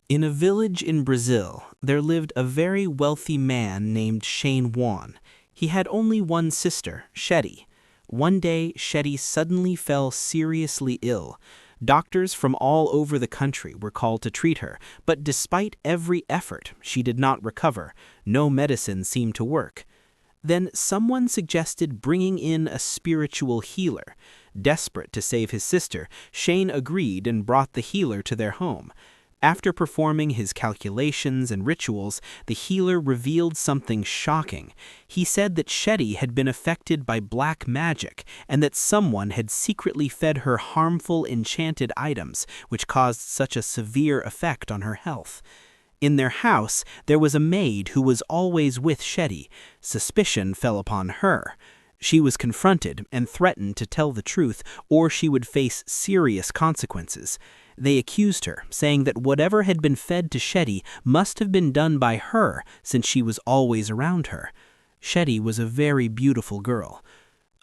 In a village in Brazil, there lived a very wealthy man named Shane Wan. He had only one sister, Shetty. One day, Shetty suddenly fell seriously ill. Doctors from all over the country were called to treat her, but despite every effort, she did not recover. No medicine seemed to work. Then someone suggested bringing in a spiritual healer. Desperate to save his sister, Shane agreed and brought the healer to their home. After performing his calculations and rituals, the healer revealed something shocking. He said that Shetty had been affected by black magic and that someone had secretly fed her harmful enchanted items, which caused such a severe effect on her health. In their house, there was a maid who was always with Shetty. Suspicion fell upon her. She was confronted and threatened to tell the truth, or she would face serious consequences. They accused her, saying that whatever had been fed to Shetty must have been done by her, since she was always around her. Shetty was a very beautiful girl.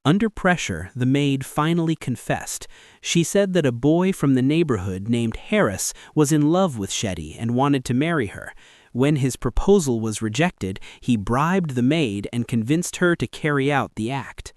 Under pressure, the maid finally confessed. She said that a boy from the neighborhood named Harris was in love with Shetty and wanted to marry her. When his proposal was rejected, he bribed the maid and convinced her to carry out the act.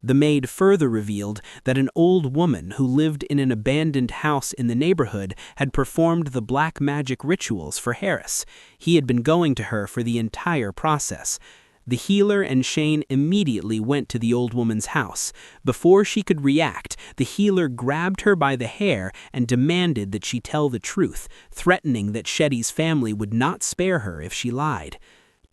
The maid further revealed that an old woman who lived in an abandoned house in the neighborhood had performed the black magic rituals for Harris. He had been going to her for the entire process. The healer and Shane immediately went to the old woman's house. Before she could react, the healer grabbed her by the hair and demanded that she tell the truth, threatening that Shetty's family would not spare her if she lied.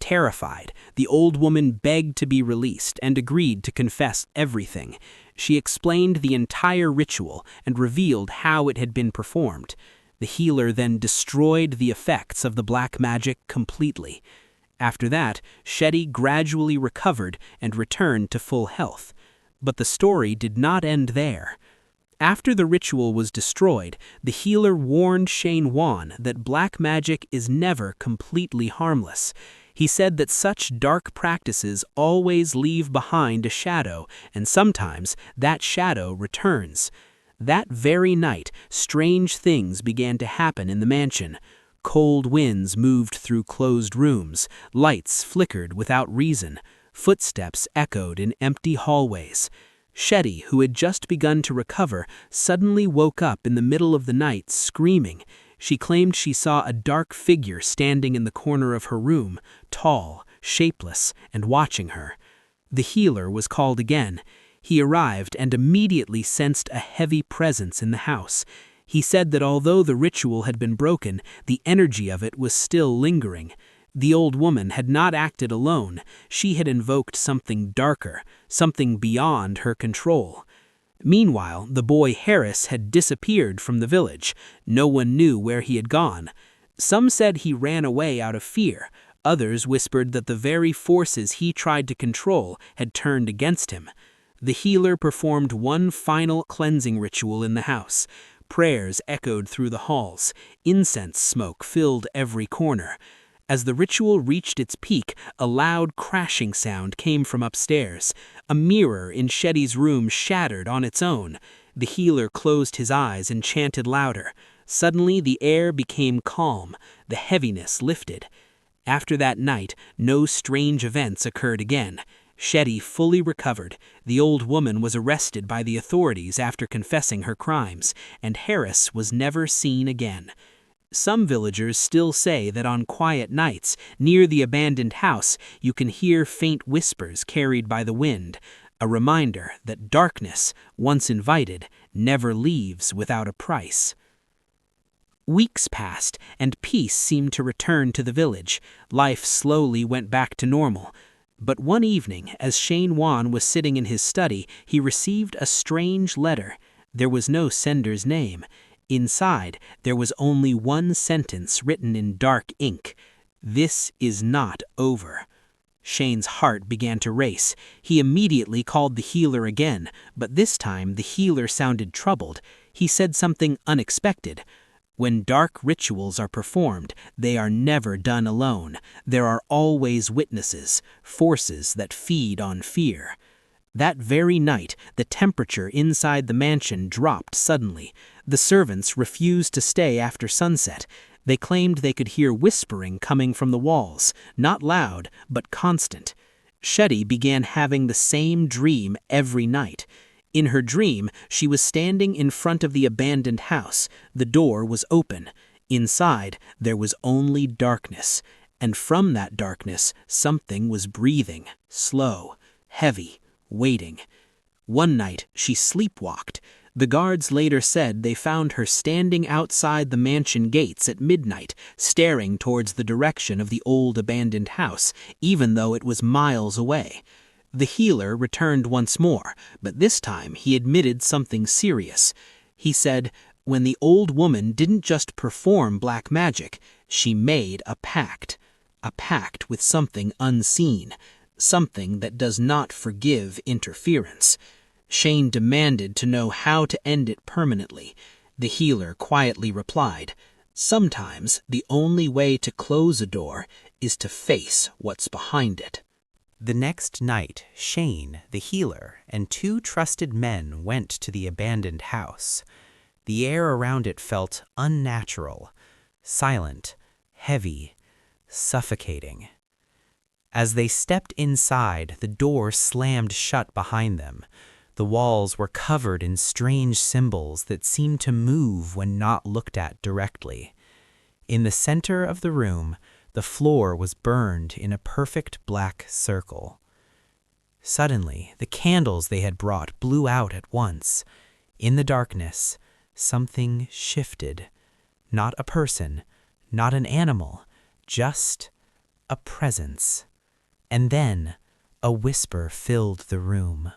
Terrified, the old woman begged to be released and agreed to confess everything. She explained the entire ritual and revealed how it had been performed. The healer then destroyed the effects of the black magic completely. After that, Shetty gradually recovered and returned to full health. But the story did not end there. After the ritual was destroyed, the healer warned Shane Wan that black magic is never completely harmless. He said that such dark practices always leave behind a shadow, and sometimes that shadow returns. That very night, strange things began to happen in the mansion. Cold winds moved through closed rooms, lights flickered without reason, footsteps echoed in empty hallways. Shetty, who had just begun to recover, suddenly woke up in the middle of the night screaming. She claimed she saw a dark figure standing in the corner of her room, tall, shapeless, and watching her. The healer was called again. He arrived and immediately sensed a heavy presence in the house. He said that although the ritual had been broken, the energy of it was still lingering. The old woman had not acted alone. She had invoked something darker, something beyond her control. Meanwhile, the boy Harris had disappeared from the village. No one knew where he had gone. Some said he ran away out of fear. Others whispered that the very forces he tried to control had turned against him. The healer performed one final cleansing ritual in the house. Prayers echoed through the halls. Incense smoke filled every corner. As the ritual reached its peak, a loud crashing sound came from upstairs. A mirror in Shetty's room shattered on its own. The healer closed his eyes and chanted louder. Suddenly, the air became calm. The heaviness lifted. After that night, no strange events occurred again. Shetty fully recovered. The old woman was arrested by the authorities after confessing her crimes, and Harris was never seen again. Some villagers still say that on quiet nights, near the abandoned house, you can hear faint whispers carried by the wind, a reminder that darkness, once invited, never leaves without a price. Weeks passed, and peace seemed to return to the village. Life slowly went back to normal. But one evening, as Shane Wan was sitting in his study, he received a strange letter. There was no sender's name. Inside, there was only one sentence written in dark ink. "This is not over." Shane's heart began to race. He immediately called the healer again, but this time the healer sounded troubled. He said something unexpected. "When dark rituals are performed, they are never done alone. There are always witnesses, forces that feed on fear." That very night, the temperature inside the mansion dropped suddenly. The servants refused to stay after sunset. They claimed they could hear whispering coming from the walls, not loud, but constant. Shetty began having the same dream every night. In her dream, she was standing in front of the abandoned house. The door was open. Inside, there was only darkness. And from that darkness, something was breathing, slow, heavy, waiting. One night, she sleepwalked. The guards later said they found her standing outside the mansion gates at midnight, staring towards the direction of the old abandoned house, even though it was miles away. The healer returned once more, but this time he admitted something serious. He said, when the old woman didn't just perform black magic, she made a pact with something unseen, something that does not forgive interference. Shane demanded to know how to end it permanently. The healer quietly replied, sometimes the only way to close a door is to face what's behind it. The next night, Shane, the healer, and 2 trusted men went to the abandoned house. The air around it felt unnatural, silent, heavy, suffocating. As they stepped inside, the door slammed shut behind them. The walls were covered in strange symbols that seemed to move when not looked at directly. In the center of the room, the floor was burned in a perfect black circle. Suddenly, the candles they had brought blew out at once. In the darkness, something shifted. Not a person, not an animal, just a presence. And then, a whisper filled the room.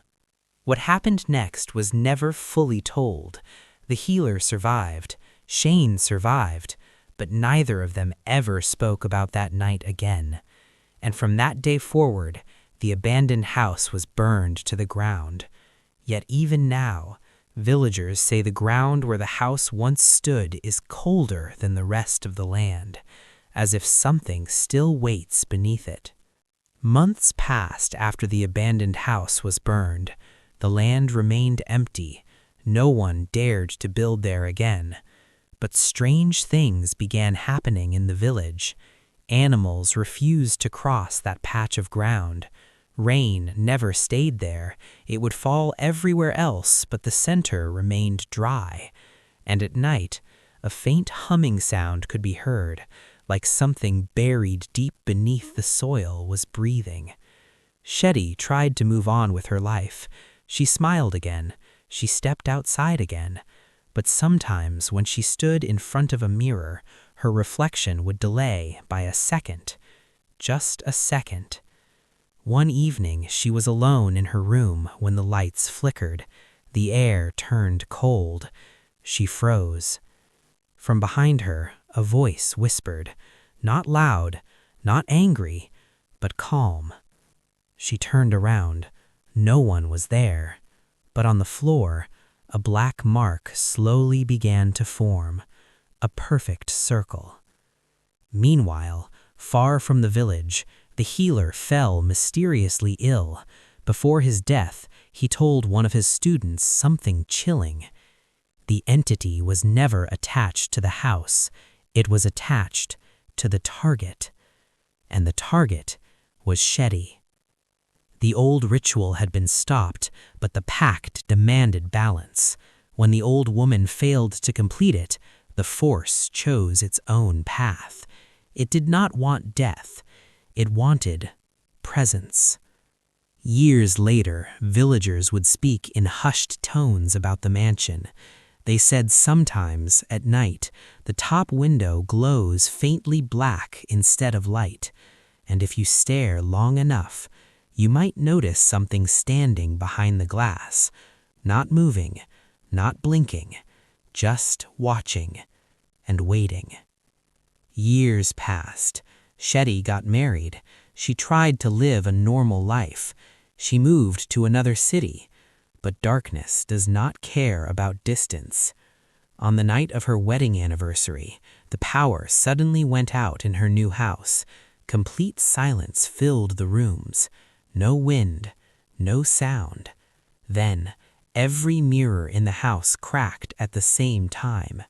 What happened next was never fully told. The healer survived, Shane survived, but neither of them ever spoke about that night again. And from that day forward, the abandoned house was burned to the ground. Yet even now, villagers say the ground where the house once stood is colder than the rest of the land, as if something still waits beneath it. Months passed after the abandoned house was burned. The land remained empty. No one dared to build there again. But strange things began happening in the village. Animals refused to cross that patch of ground. Rain never stayed there. It would fall everywhere else, but the center remained dry. And at night, a faint humming sound could be heard, like something buried deep beneath the soil was breathing. Shetty tried to move on with her life. She smiled again. She stepped outside again. But sometimes when she stood in front of a mirror, her reflection would delay by a second. Just a second. One evening, she was alone in her room when the lights flickered. The air turned cold. She froze. From behind her, a voice whispered, not loud, not angry, but calm. She turned around. No one was there. But on the floor, a black mark slowly began to form, a perfect circle. Meanwhile, far from the village, the healer fell mysteriously ill. Before his death, he told one of his students something chilling. The entity was never attached to the house. It was attached to the target. And the target was Shetty. The old ritual had been stopped, but the pact demanded balance. When the old woman failed to complete it, the force chose its own path. It did not want death. It wanted presence. Years later, villagers would speak in hushed tones about the mansion. They said sometimes, at night, the top window glows faintly black instead of light, and if you stare long enough, you might notice something standing behind the glass, not moving, not blinking, just watching and waiting. Years passed. Shetty got married. She tried to live a normal life. She moved to another city. But darkness does not care about distance. On the night of her wedding anniversary, the power suddenly went out in her new house. Complete silence filled the rooms. No wind, no sound. Then, every mirror in the house cracked at the same time.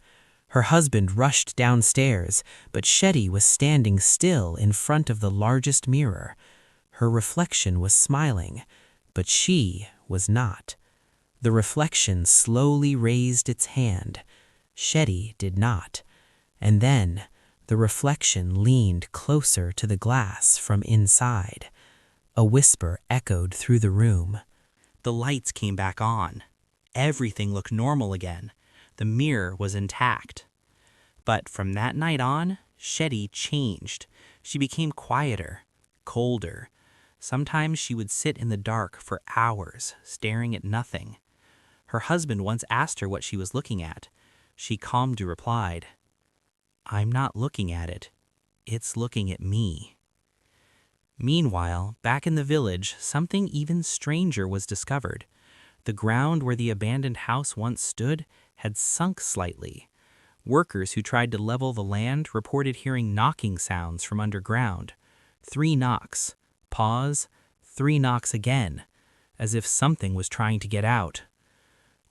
Her husband rushed downstairs, but Shetty was standing still in front of the largest mirror. Her reflection was smiling, but she was not. The reflection slowly raised its hand. Shetty did not. And then the reflection leaned closer to the glass from inside. A whisper echoed through the room. The lights came back on. Everything looked normal again. The mirror was intact. But from that night on, Shetty changed. She became quieter, colder. Sometimes she would sit in the dark for hours, staring at nothing. Her husband once asked her what she was looking at. She calmly replied, "I'm not looking at it. It's looking at me." Meanwhile, back in the village, something even stranger was discovered. The ground where the abandoned house once stood had sunk slightly. Workers who tried to level the land reported hearing knocking sounds from underground. 3 knocks, pause, 3 knocks again, as if something was trying to get out.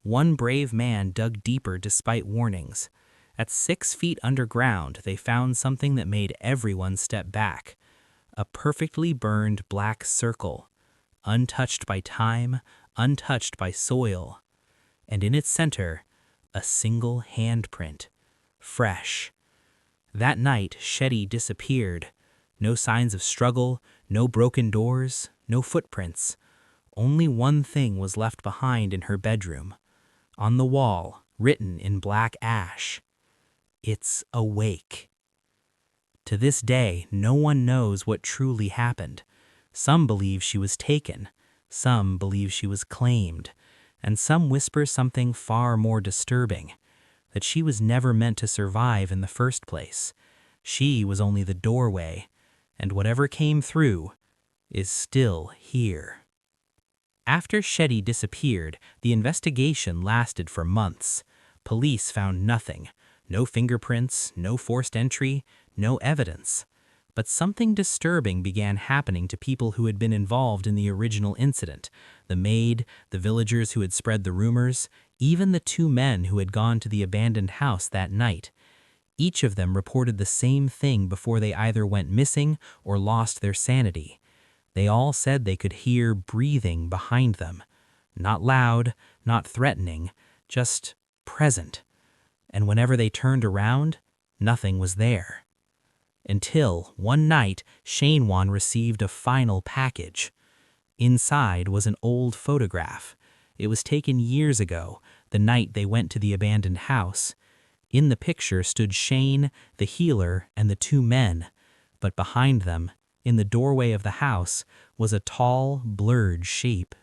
One brave man dug deeper despite warnings. At 6 feet underground, they found something that made everyone step back. A perfectly burned black circle, untouched by time, untouched by soil. And in its center, a single handprint, fresh. That night, Shetty disappeared. No signs of struggle, no broken doors, no footprints. Only one thing was left behind in her bedroom. On the wall, written in black ash, "It's awake." To this day, no one knows what truly happened. Some believe she was taken, some believe she was claimed, and some whisper something far more disturbing, that she was never meant to survive in the first place. She was only the doorway, and whatever came through is still here. After Shetty disappeared, the investigation lasted for months. Police found nothing. No fingerprints, no forced entry, no evidence. But something disturbing began happening to people who had been involved in the original incident. The maid, the villagers who had spread the rumors, even the 2 men who had gone to the abandoned house that night. Each of them reported the same thing before they either went missing or lost their sanity. They all said they could hear breathing behind them. Not loud, not threatening, just present. And whenever they turned around, nothing was there. Until one night, Shane Wan received a final package. Inside was an old photograph. It was taken years ago, the night they went to the abandoned house. In the picture stood Shane, the healer, and the 2 men. But behind them, in the doorway of the house, was a tall, blurred shape